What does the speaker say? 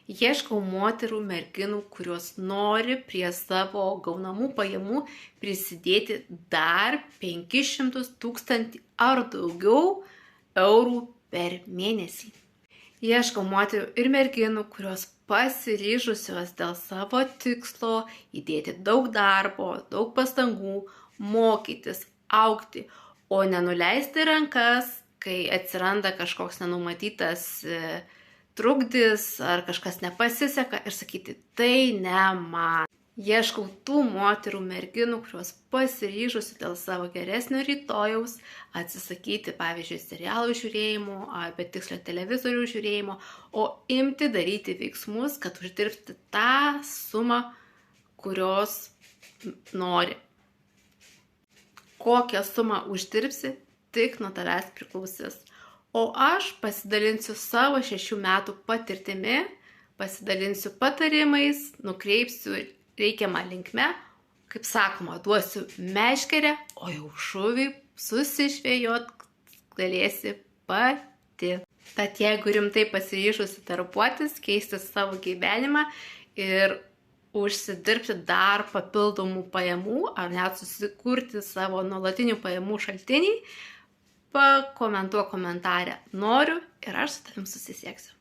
Ieškau moterų, merginų, kurios nori prie savo gaunamų pajamų prisidėti dar 500 000 ar daugiau eurų per mėnesį. Ieškau moterų ir merginų, kurios pasiryžusios dėl savo tikslo įdėti daug darbo, daug pastangų, mokytis, augti, o nenuleisti rankas, kai atsiranda kažkoks nenumatytas trukdys ar kažkas nepasiseka ir sakyti, tai ne man. Ieškau tų moterų, merginų, kurios pasiryžusi dėl savo geresnio rytojaus atsisakyti, pavyzdžiui, serialų žiūrėjimo arba tikslio televizorių žiūrėjimo, o imti daryti veiksmus, kad uždirbti tą sumą, kurios nori. Kokią sumą uždirbsi, tik nuo tavęs priklausys. O aš pasidalinsiu savo 6 metų patirtimi, pasidalinsiu patarimais, nukreipsiu reikiamą linkme, kaip sakoma, duosiu meškerę, o jau žuvį susižvejot galėsi pati. Tad jeigu rimtai pasiryžusi darbuotis, keisti savo gyvenimą ir užsidirbti dar papildomų pajamų, ar net susikurti savo nuolatinių pajamų šaltinį, pakomentuok komentare noriu ir aš su tavim susisieksiu.